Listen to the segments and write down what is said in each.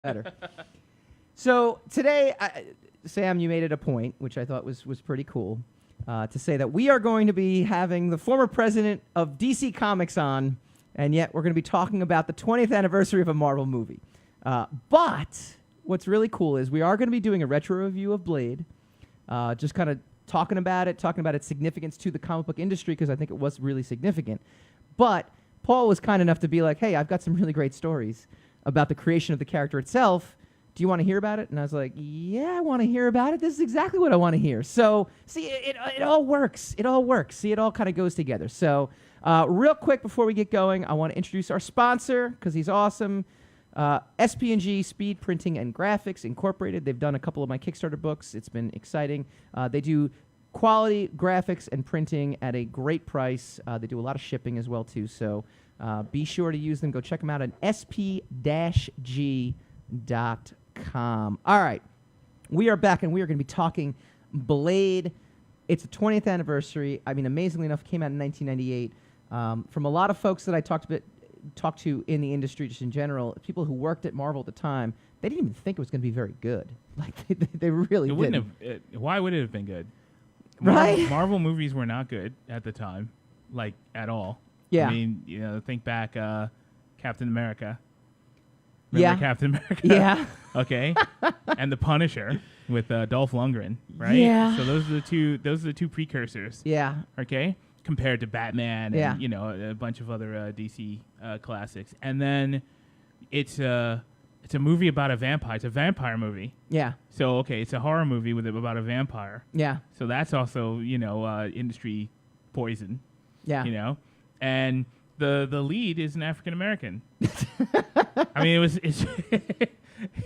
Better. So today, Sam, you made it a point, which I thought was pretty cool, to say that we are going to be having the former president of DC Comics on, and yet we're going to be talking about the 20th anniversary of a Marvel movie. But what's really cool is we are going to be doing a retro review of Blade, just kind of talking about its significance to the comic book industry, because I think it was really significant. But Paul was kind enough to be like, hey, I've got some really great stories about the creation of the character itself. Do you want to hear about it? And I was like, yeah, I want to hear about it. This is exactly what I want to hear. So, see, it all works. It all works. See, it all kind of goes together. So, real quick before we get going, I want to introduce our sponsor, because he's awesome. SP&G Speed Printing and Graphics Incorporated. They've done a couple of my Kickstarter books. It's been exciting. They do quality graphics and printing at a great price. They do a lot of shipping as well, too. So be sure to use them. Go check them out at sp-g.com. All right. We are back, and we are going to be talking Blade. It's the 20th anniversary. I mean, amazingly enough, it came out in 1998. From a lot of folks that I talked to in the industry, just in general, people who worked at Marvel at the time, they didn't even think it was going to be very good. Like, they really didn't. Why would it have been good? Right? Marvel movies were not good at the time, like, at all. Yeah. I mean, think back, Captain America. Remember Captain America? Yeah. Okay. And The Punisher with Dolph Lundgren, right? Yeah. So those are the two precursors. Yeah. Okay. Compared to Batman and a bunch of other DC classics, and then it's a movie about a vampire. It's a vampire movie. Yeah. So okay, it's a horror movie about a vampire. Yeah. So that's also industry poison. Yeah. And the lead is an African American. I mean,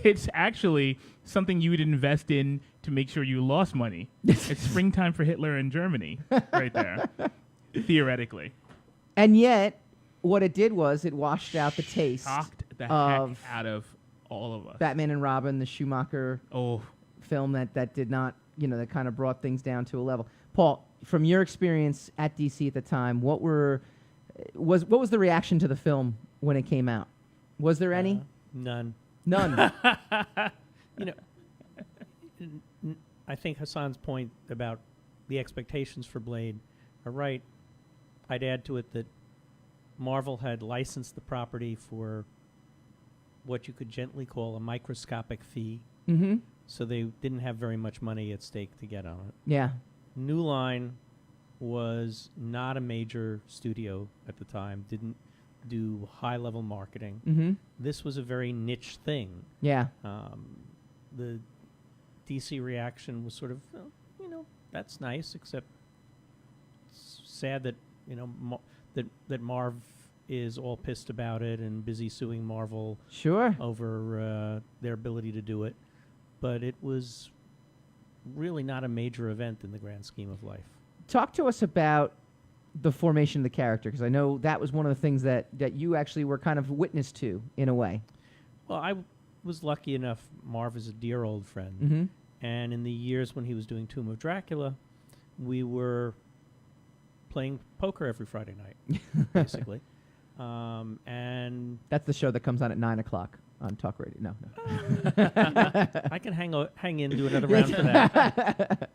it's actually something you would invest in to make sure you lost money. It's springtime for Hitler in Germany, right there. Theoretically. And yet, what it did was it washed out the taste Shocked the of heck out of all of us. Batman and Robin, the Schumacher film that did not, that kind of brought things down to a level. Paul, from your experience at DC at the time, what was the reaction to the film when it came out? Was there any? None. I think Hassan's point about the expectations for Blade are right. I'd add to it that Marvel had licensed the property for what you could gently call a microscopic fee. Mm-hmm. So they didn't have very much money at stake to get on it. Yeah. New Line was not a major studio at the time, didn't do high-level marketing. Mm-hmm. This was a very niche thing. Yeah. The DC reaction was sort of, that's nice, except it's sad that that Marv is all pissed about it and busy suing Marvel over their ability to do it. But it was really not a major event in the grand scheme of life. Talk to us about the formation of the character, because I know that was one of the things that you actually were kind of witness to, in a way. Well, I was lucky enough. Marv is a dear old friend. Mm-hmm. And in the years when he was doing Tomb of Dracula, we were playing poker every Friday night, basically. And that's the show that comes on at 9 o'clock on Talk Radio. No. I can hang in, do another round for that.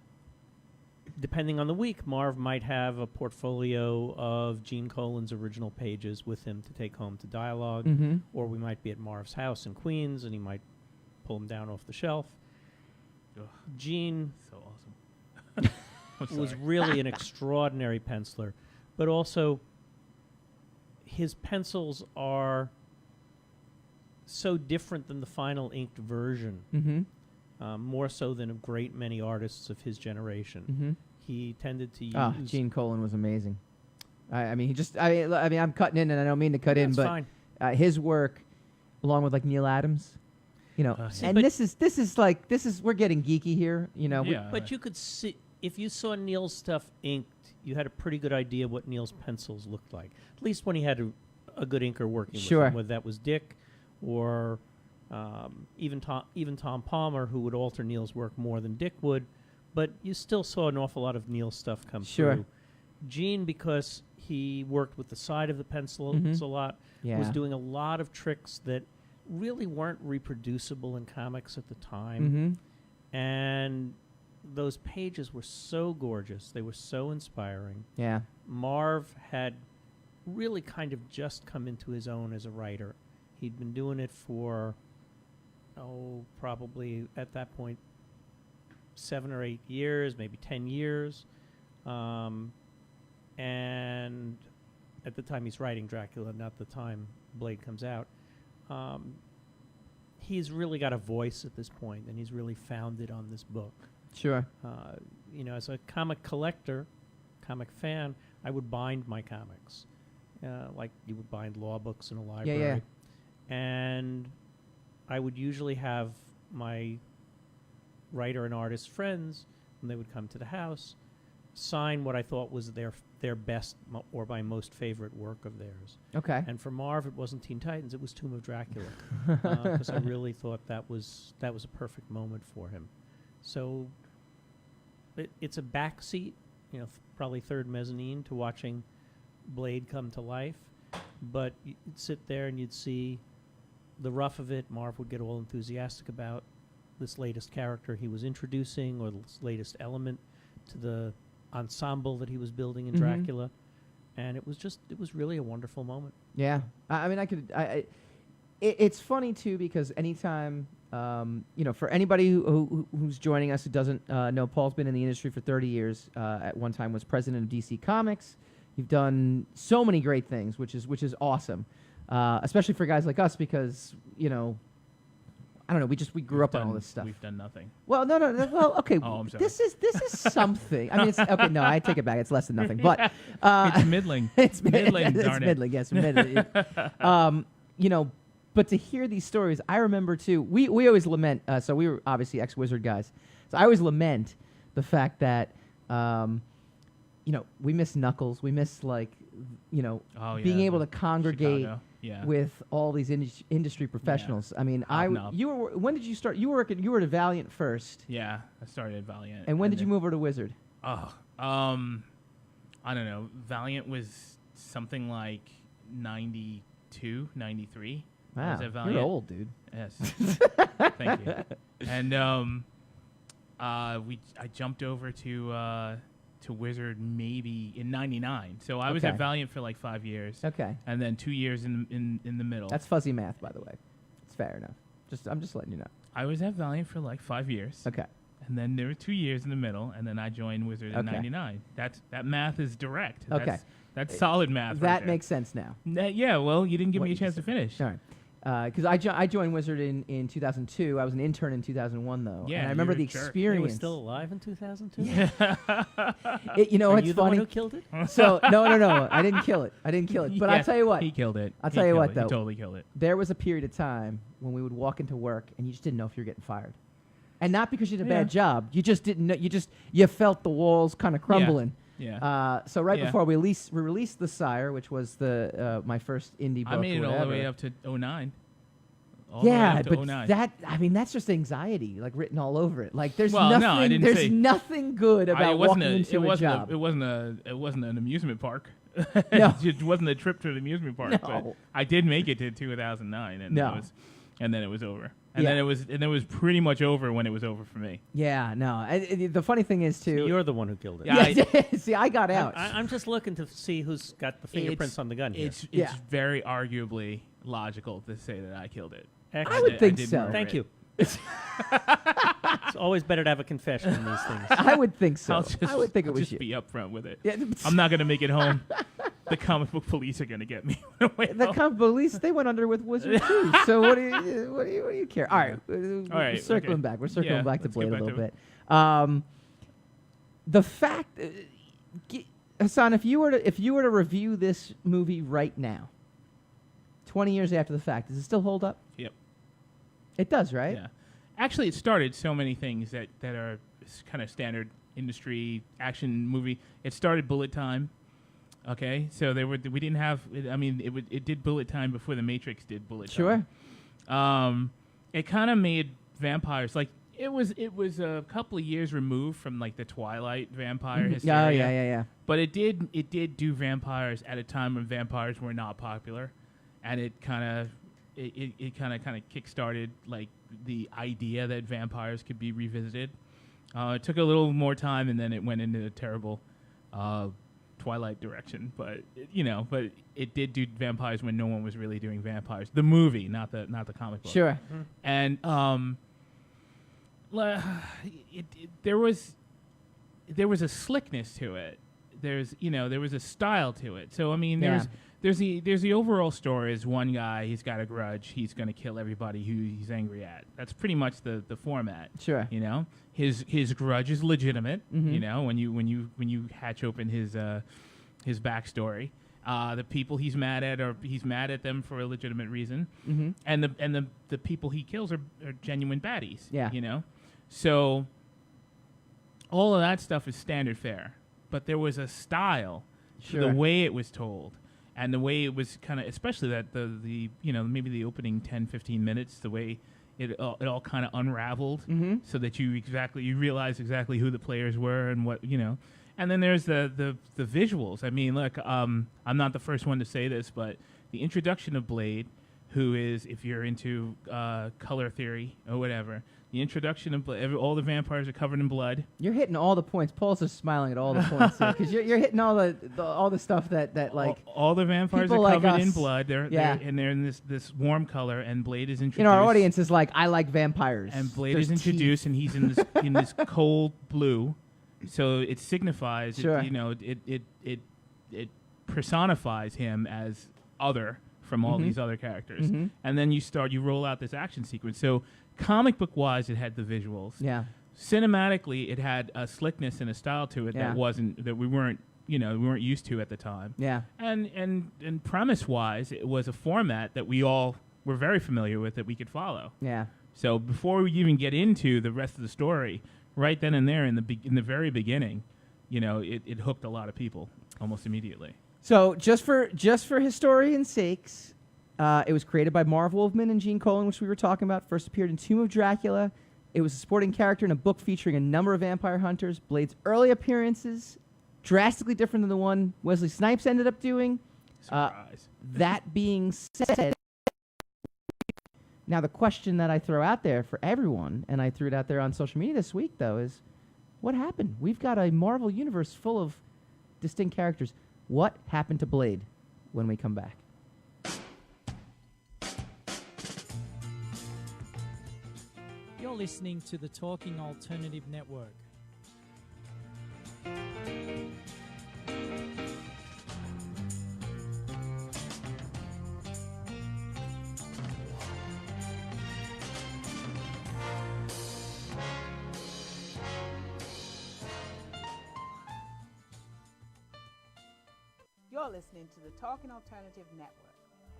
Depending on the week, Marv might have a portfolio of Gene Colan's original pages with him to take home to dialogue, or we might be at Marv's house in Queens, and he might pull them down off the shelf. Gene so awesome. was really an extraordinary penciler, but also his pencils are so different than the final inked version, more so than a great many artists of his generation. He tended to use... Gene Colan was amazing. I mean, I'm cutting in, and I don't mean to cut in, but his work, along with like Neil Adams, and this is we're getting geeky here, but you could see, if you saw Neil's stuff inked, you had a pretty good idea what Neil's pencils looked like. At least when he had a good inker working with him, whether that was Dick or even Tom Palmer, who would alter Neil's work more than Dick would. But you still saw an awful lot of Neil's stuff come through. Gene, because he worked with the side of the pencil a lot, was doing a lot of tricks that really weren't reproducible in comics at the time. Mm-hmm. And those pages were so gorgeous. They were so inspiring. Yeah. Marv had really kind of just come into his own as a writer. He'd been doing it for, probably at that point, 7 or 8 years, maybe 10 years. And at the time he's writing Dracula, not the time Blade comes out. He's really got a voice at this point, and he's really founded on this book. Sure. As a comic collector, comic fan, I would bind my comics, like you would bind law books in a library. Yeah. And I would usually have my writer and artist friends, when they would come to the house, sign what I thought was their best or my most favorite work of theirs. Okay. And for Marv, it wasn't Teen Titans; it was Tomb of Dracula, because I really thought that was a perfect moment for him. So it's a backseat, probably third mezzanine to watching Blade come to life. But you'd sit there and you'd see the rough of it. Marv would get all enthusiastic about this latest character he was introducing, or this latest element to the ensemble that he was building in Dracula. And it was really a wonderful moment. Yeah. It's funny too, because anytime, for anybody who's joining us who doesn't know, Paul's been in the industry for 30 years. At one time was president of DC Comics. You've done so many great things, which is awesome, especially for guys like us, because I don't know. We grew up on all this stuff. We've done nothing. Well, no. Well, okay. Oh, I'm sorry. This is something. I mean, it's okay. No, I take it back. It's less than nothing. But It's middling. it's middling. It's Darn it. middling. Yes, middling. But to hear these stories, I remember too. We always lament. So we were obviously ex-Wizard guys. So I always lament the fact that we miss Knuckles. We miss being able to congregate. Chicago. Yeah. With all these industry professionals. Yeah. I mean, when did you start? You were at Valiant first. Yeah, I started at Valiant. And when did you move over to Wizard? I don't know. Valiant was something like 92, 93. I was Wow, at Valiant. you're old, dude. Yes. Thank you. And I jumped over to Wizard maybe in 99. So I was at Valiant for like 5 years. Okay. And then 2 years in the middle. That's fuzzy math, by the way. It's fair enough. I'm just letting you know. I was at Valiant for like 5 years. Okay. And then there were 2 years in the middle, and then I joined Wizard in 99. That math is direct. Okay. That's solid math. That right makes sense now. Yeah, well, you didn't give me a chance to finish. All right. Because I joined Wizard in 2002. I was an intern in 2001, though. Yeah, and I remember the jerk. experience. He was still alive in 2002? Yeah. Are it's you the funny. one who killed it? So no, I didn't kill it. But I'll tell you what. He killed it. I'll tell you what, though. He totally killed it. There was a period of time when we would walk into work and you just didn't know if you were getting fired. And not because you did a bad job. You just didn't know. You felt the walls kind of crumbling. Yeah. So before we released The Sire, which was my first indie book. I made it all the way up to 09. All the way Yeah, up to but 09. that's just anxiety, like written all over it. Like there's Well, no, I nothing. didn't There's say- nothing good about walking into a job. It wasn't an amusement park. No. It wasn't a trip to the amusement park. No. But I did make it to 2009, and No. and then it was over. And Yeah. then it was pretty much over when it was over for me. Yeah, no. The funny thing is too. You're the one who killed it. Yeah, See, I got out. I'm just looking to see who's got the fingerprints on the gun here. It's Yeah. very arguably logical to say that I killed it. I would think did so. murder Thank it. you. It's always better to have a confession in these things. I would think so. I would think it was just you. be upfront with it. Yeah, I'm not gonna make it home. The comic book police are gonna get me. on the way the home. comic police, they went under with Wizard too. So what do you care? All right, we're right, circling okay. back. We're circling Yeah, back to let's get Blade a back little to bit. The fact, Hassan, if you were to review this movie right now, 20 years after the fact, does it still hold up? Yep. It does, right? Yeah. Actually, it started so many things that are kind of standard industry action movie. It started bullet time. Okay, so we didn't have. I mean, it did bullet time before the Matrix did bullet Sure. time. It kind of made vampires like it was a couple of years removed from like the Twilight vampire hysteria. Oh, yeah. But it did do vampires at a time when vampires were not popular, and it kind of it kind of kickstarted like the idea that vampires could be revisited. It took a little more time, and then it went into a terrible Twilight direction. But but it did do vampires when no one was really doing vampires. The movie, not the comic book. Sure. And there was a slickness to it. There was a style to it. So I mean, there's the overall story is one guy, he's got a grudge, he's going to kill everybody who he's angry at. That's pretty much the format. Sure. His grudge is legitimate. Mm-hmm. When you hatch open his backstory, the people he's mad at them for a legitimate reason. Mm-hmm. And the people he kills are genuine baddies. Yeah. So all of that stuff is standard fare. But there was a style to the way it was told, and the way it was kind of, especially that the maybe the opening 10, 15 minutes, the way it all kind of unraveled, so that you realize exactly who the players were and what. And then there's the visuals. I mean, look, I'm not the first one to say this, but the introduction of Blade, who is, if you're into color theory or whatever, the introduction of all the vampires are covered in blood. You're hitting all the points. Paul's just smiling at all the points because you're hitting all the stuff that like all the vampires are like covered us. in blood. They're in this warm color, and Blade is introduced. Our audience is like, I like vampires. And Blade There's is introduced, and he's in this in this cold blue, so it signifies. Sure. It personifies him as other from all these other characters, and then you roll out this action sequence. So comic book wise, it had the visuals. Yeah. Cinematically, it had a slickness and a style to it that we weren't used to at the time. Yeah. And premise wise, it was a format that we all were very familiar with that we could follow. Yeah. So before we even get into the rest of the story, right then and there in the very beginning, it hooked a lot of people almost immediately. So just for historian's sakes, it was created by Marv Wolfman and Gene Colan, which we were talking about. First appeared in Tomb of Dracula. It was a supporting character in a book featuring a number of vampire hunters. Blade's early appearances, drastically different than the one Wesley Snipes ended up doing. Surprise. That being said, now the question that I throw out there for everyone, and I threw it out there on social media this week, though, is what happened? We've got a Marvel universe full of distinct characters. What happened to Blade when we come back? You're listening to the Talking Alternative Network. You're listening to the Talking Alternative Network.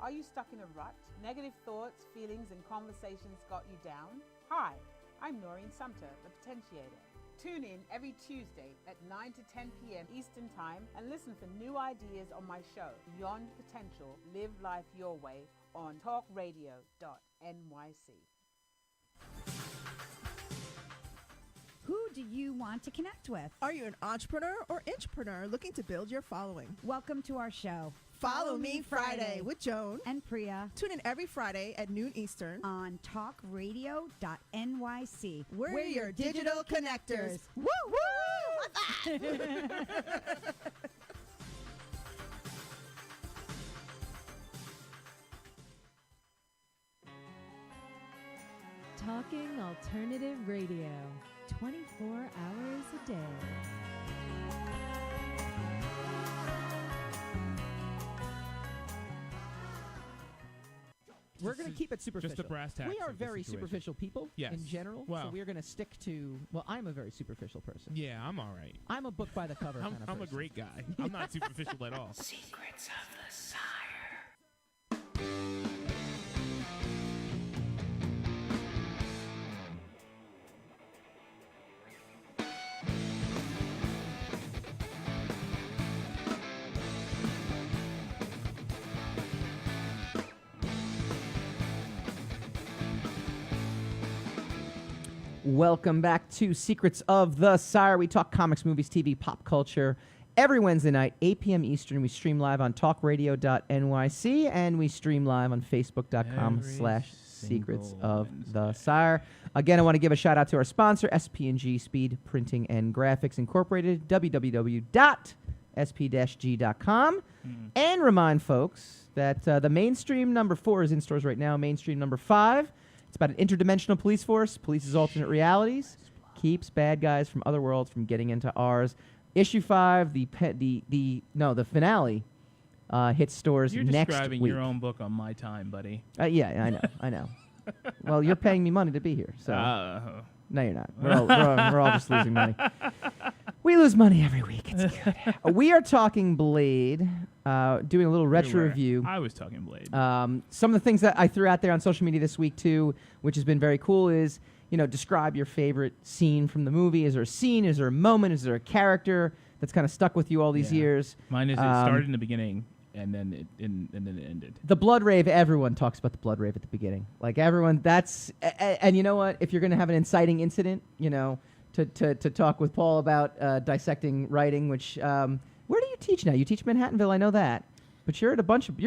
Are you stuck in a rut? Negative thoughts, feelings, and conversations got you down? Hi, I'm Noreen Sumter, the Potentiator. Tune in every Tuesday at 9 to 10 p.m. Eastern Time and listen for new ideas on my show, Beyond Potential, Live Life Your Way, on talkradio.nyc. Who do you want to connect with? Are you an entrepreneur or intrapreneur looking to build your following? Welcome to our show. Follow Me Friday with Joan and Priya. Tune in every Friday at noon Eastern on talkradio.nyc. We're your digital connectors. Woo woo! Talking Alternative Radio, 24 hours a day. We're going to keep it superficial. Just the brass tacks. We are of the very situation. superficial people in general, so Wow. we're going to stick to, well, I'm a very superficial person. Yeah, I'm all right. I'm a book by the cover kind of person. I'm a great guy. I'm not superficial at all. Secrets of the Sire. Welcome back to Secrets of the Sire. We talk comics, movies, TV, pop culture, every Wednesday night, 8 p.m. Eastern. We stream live on talkradio.nyc, and we stream live on facebook.com/secrets of the Sire. Again, I want to give a shout out to our sponsor, SP&G Speed Printing and Graphics Incorporated, www.sp-g.com. And remind folks that the Mainstream number 4 is in stores right now. Mainstream number 5, it's about an interdimensional police force, police's alternate realities, keeps bad guys from other worlds from getting into ours. Issue 5, the finale hits stores You're next describing week. your own book on my time, buddy. Yeah, I know. Well, you're paying me money to be here, so no, you're not. We're all just losing money. We lose money every week. It's good. We are talking Blade, doing a little retro review. I was talking Blade. Some of the things that I threw out there on social media this week too, which has been very cool, is describe your favorite scene from the movie. Is there a scene? Is there a moment? Is there a character that's kind of stuck with you all these years? Mine is it started in the beginning and then it ended. The blood rave. Everyone talks about the blood rave at the beginning. Like everyone. That's and you know what? If you're going to have an inciting incident, to talk with Paul about dissecting writing, which where do you teach now? You teach Manhattanville, I know that, but you're at a bunch of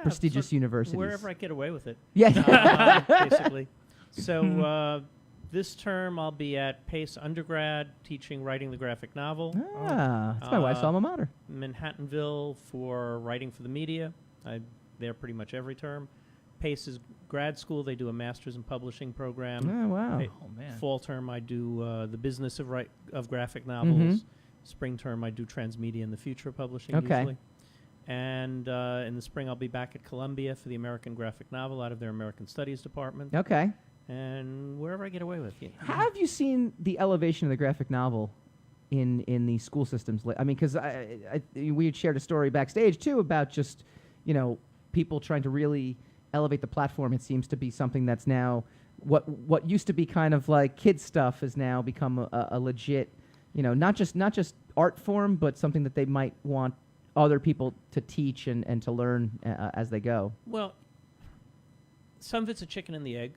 prestigious universities. Wherever I get away with it. Yeah, basically. So this term I'll be at Pace undergrad teaching writing the graphic novel. That's my wife's alma mater. Manhattanville for writing for the media. I'm there pretty much every term. Pace is grad school. They do a master's in publishing program. Oh, wow. Fall term, I do the business of graphic novels. Spring term, I do transmedia and the future of publishing usually. And in the spring, I'll be back at Columbia for the American Graphic Novel out of their American Studies department. Okay. And wherever I get away with it. Have you seen the elevation of the graphic novel in the school systems? I mean, because we had shared a story backstage, too, about just, people trying to really elevate the platform. It seems to be something that's now what used to be kind of like kid stuff has now become a legit, not just art form, but something that they might want other people to teach and to learn as they go. Well, some of it's a chicken and the egg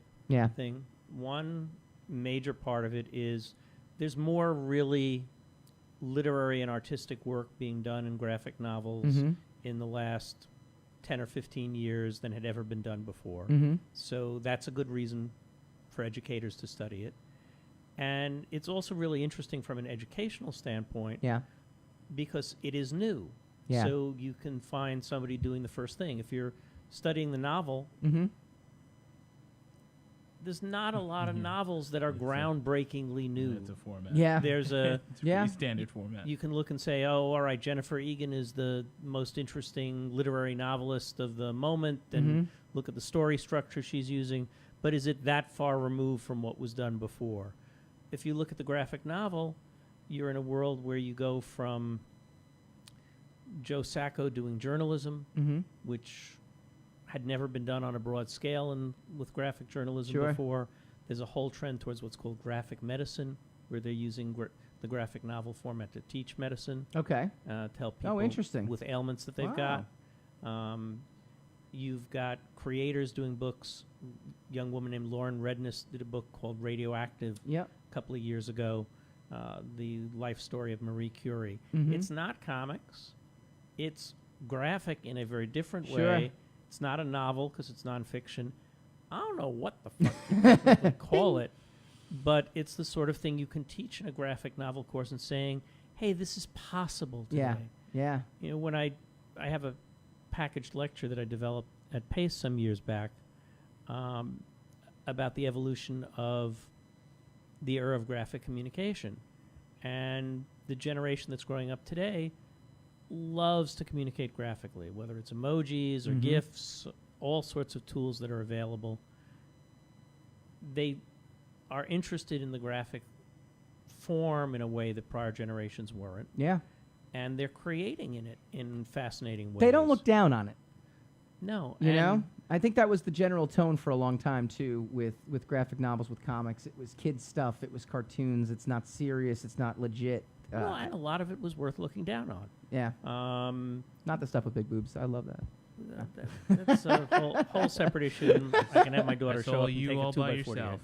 thing. One major part of it is there's more really literary and artistic work being done in graphic novels in the last 10 or 15 years than had ever been done before. So that's a good reason for educators to study it. And it's also really interesting from an educational standpoint because it is new. So you can find somebody doing the first thing. If you're studying the novel, there's not a lot of novels that are groundbreakingly new. It's a format. There's a it's a pretty standard format. You can look and say, oh, all right, Jennifer Egan is the most interesting literary novelist of the moment, and look at the story structure she's using. But is it that far removed from what was done before? If you look at the graphic novel, you're in a world where you go from Joe Sacco doing journalism, which had never been done on a broad scale and with graphic journalism before. There's a whole trend towards what's called graphic medicine, where they're using the graphic novel format to teach medicine. Okay. To help people with ailments that they've got. You've got creators doing books. A young woman named Lauren Redness did a book called Radioactive a couple of years ago, the life story of Marie Curie. It's not comics. It's graphic in a very different way. It's not a novel because it's nonfiction. I don't know what the fuck you technically call it, but it's the sort of thing you can teach in a graphic novel course and saying, hey, this is possible today. When I have a packaged lecture that I developed at Pace some years back about the evolution of the era of graphic communication. And the generation that's growing up today loves to communicate graphically, whether it's emojis or GIFs, all sorts of tools that are available. They are interested in the graphic form in a way that prior generations weren't. And they're creating in it in fascinating ways. They don't look down on it. No. You know? I think that was the general tone for a long time, too, with graphic novels, with comics. It was kids' stuff. It was cartoons. It's not serious. It's not legit. Well, and a lot of it was worth looking down on. Not the stuff with big boobs. I love that. That's a whole separate issue. I can have my daughter show up and you take all a 2 by by 40. yourself.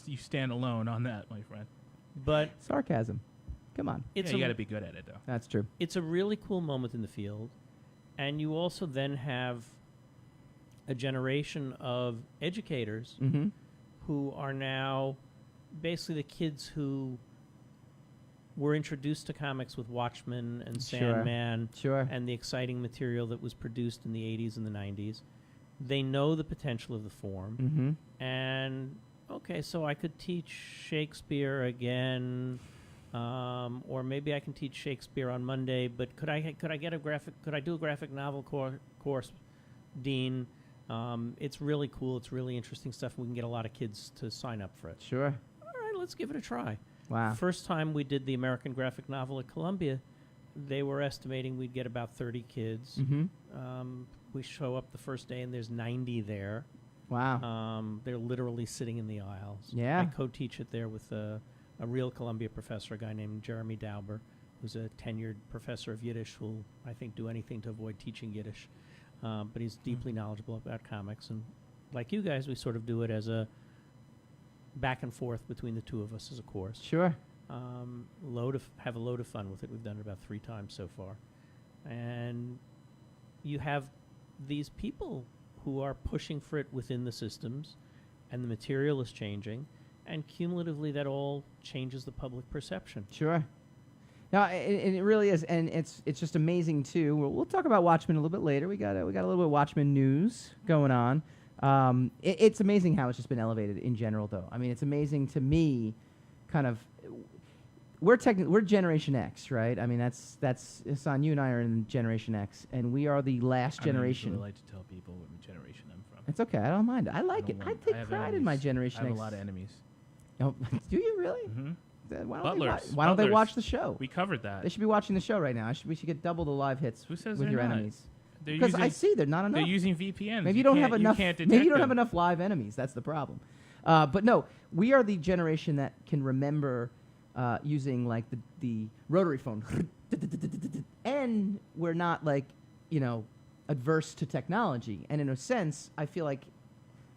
You stand alone on that, my friend. But sarcasm. Come on. It's you a, got to be good at it, though. That's true. it's a really cool moment in the field, and you also then have a generation of educators Mm-hmm. who are now basically the kids who were introduced to comics with Watchmen and Sure. Sandman Sure. and the exciting material that was produced in the 80s and the 90s. They know the potential of the form. Mm-hmm. And, okay, so I could teach Shakespeare again, or maybe I can teach Shakespeare on Monday, but could I do a graphic novel course, Dean? It's really cool. It's really interesting stuff. We can get a lot of kids to sign up for it. Sure. All right, let's give it a try. Wow. First time we did the American graphic novel at Columbia, they were estimating we'd get about 30 kids. Mm-hmm. We show up the first day and there's 90 there. Wow. They're literally sitting in the aisles. Yeah. I co-teach it there with a real Columbia professor, a guy named Jeremy Dauber, who's a tenured professor of Yiddish who'll, I think, do anything to avoid teaching Yiddish. But he's deeply knowledgeable about comics. And like you guys, we sort of do it as a back and forth between the two of us as a course. Sure. Have a load of fun with it. We've done it about 3 times so far. And you have these people who are pushing for it within the systems, and the material is changing, and cumulatively that all changes the public perception. Sure. No, it really is, and it's just amazing too. We'll talk about Watchmen a little bit later. We got a little bit of Watchmen news going on. It's amazing how it's just been elevated in general, though. I mean, it's amazing to me, kind of. We're Generation X, right? I mean, that's Hassan. You and I are in Generation X, and we are the last generation. I don't really like to tell people what generation I'm from. It's okay. I don't mind. I like it. I take have pride in my enemies. Generation I have X. a lot of enemies. Oh, do you really? Mm-hmm. Why Butlers. don't they Butlers. watch the show? We covered that. They should be watching the show right now. We should get double the live hits Who says with they're your not? enemies. They're Because I using- see they're not enough. They're using VPNs. Maybe you don't have enough. can't Maybe you don't detect have them. enough live enemies. That's the problem. But no, we are the generation that can remember using like the rotary phone, and we're not like adverse to technology. And in a sense, I feel like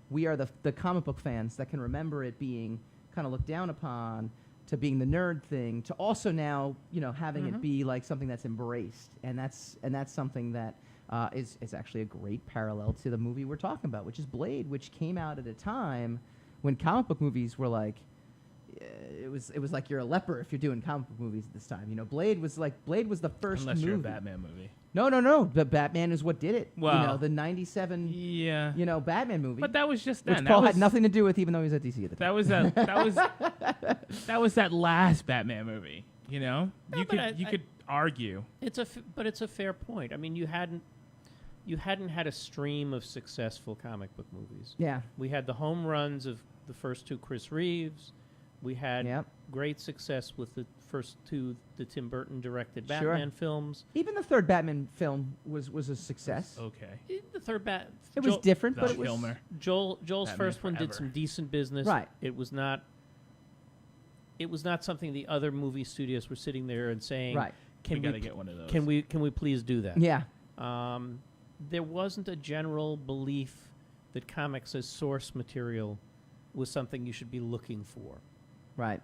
we are the comic book fans that can remember it being kind of looked down upon, to being the nerd thing, to also now having it be like something that's embraced, and that's something that is actually a great parallel to the movie we're talking about, which is Blade, which came out at a time when comic book movies were like, it was like you're a leper if you're doing comic book movies at this time. Blade was the first Unless movie. you're a Batman movie. No. The Batman is what did it. Well, the '97 Yeah. Batman movie. But that was just then. which That Paul was, had nothing to do with, even though he was at DC at the time. That was that was that last Batman movie. You could argue. But it's a fair point. I mean, you hadn't had a stream of successful comic book movies. Yeah. We had the home runs of the first 2 Chris Reeves. We had great success with the first 2 the Tim Burton directed Sure. Batman films. Even the third Batman film was a success. Okay. The third It was different, but Val it was Kilmer. Joel's Batman first one did Forever. some decent business. Right. It was not something the other movie studios were sitting there and saying, right. We gotta get one of those. Can we please do that? Yeah. There wasn't a general belief that comics as source material was something you should be looking for. Right.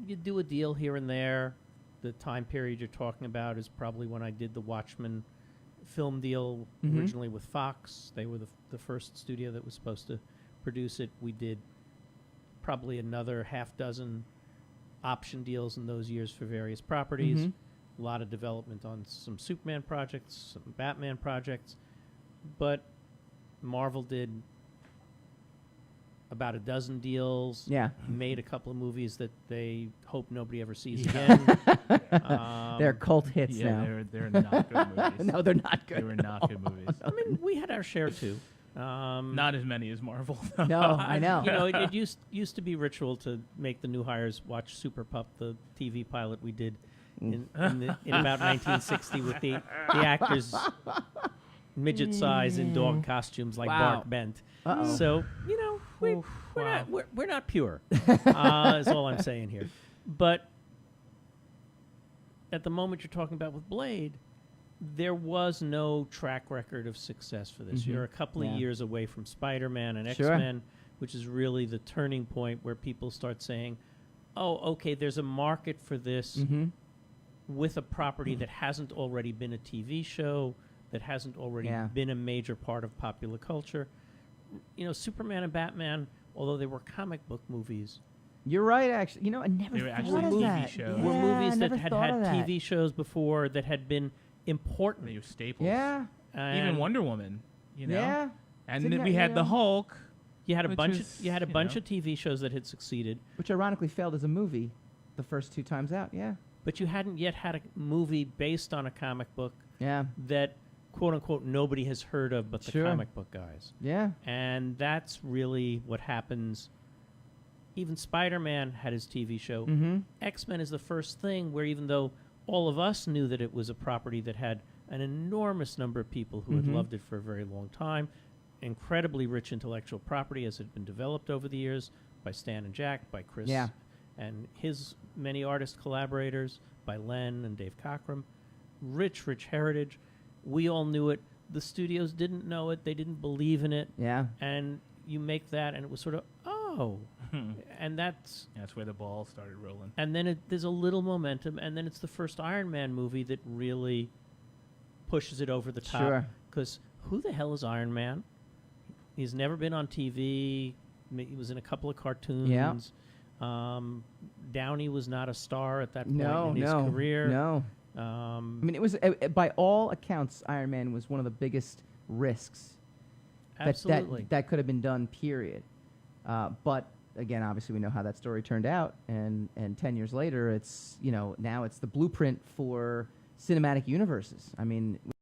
You do a deal here and there. The time period you're talking about is probably when I did the Watchmen film deal originally with Fox. They were the first studio that was supposed to produce it. We did probably another half dozen option deals in those years for various properties. A lot of development on some Superman projects, some Batman projects. But Marvel did about a dozen deals. Yeah. Made a couple of movies that they hope nobody ever sees again. They're cult hits now. They're not good movies. No, they're not good. They were not good movies. I mean, we had our share too. Not as many as Marvel. No, I know. It used to be ritual to make the new hires watch Super Pup, the TV pilot we did in about 1960 with the actors midget size in dog costumes like Wow. Bark Bent. Uh-oh. So we're not pure. Is all I'm saying here. But at the moment you're talking about with Blade, there was no track record of success for this. You're a couple of years away from Spider-Man and Sure. X-Men, which is really the turning point where people start saying, oh, okay, there's a market for this Mm-hmm. with a property that hasn't already been a TV show, that hasn't already Yeah. been a major part of popular culture. You know, Superman and Batman, although they were comic book movies, You're right, actually. You know, I never They were thought actually of TV that. shows. Yeah, were movies I that never had thought had of that. TV shows before that had been important. They were staples. Yeah. And Even Wonder Woman. You know. Yeah. And Didn't then that, we you had the know- Hulk. you had a Which bunch. is, You had a you bunch know. of TV shows that had succeeded, Which ironically failed as a movie the first 2 times out. Yeah. but you hadn't yet had a movie based on a comic book Yeah. that, quote unquote, nobody has heard of but the Sure. comic book guys. Yeah. And that's really what happens. Even Spider-Man had his TV show. Mm-hmm. X-Men is the first thing where, even though all of us knew that it was a property that had an enormous number of people who Mhm. had loved it for a very long time, incredibly rich intellectual property as it had been developed over the years by Stan and Jack, by Chris Yeah. and his many artist collaborators, by Len and Dave Cockrum. Rich heritage. We all knew it. The studios didn't know it. They didn't believe in it. Yeah. And you make that, and it was sort of, oh. And that's where the ball started rolling. and then there's a little momentum, and then it's the first Iron Man movie that really pushes it over the top. Sure. Because who the hell is Iron Man? He's never been on TV. He was in a couple of cartoons. Yeah. Downey was not a star at that point No. in his No. career. No. I mean, it was by all accounts, Iron Man was one of the biggest risks Absolutely. that could have been done. Period. But again, obviously, we know how that story turned out, and 10 years later, it's now it's the blueprint for cinematic universes. I mean.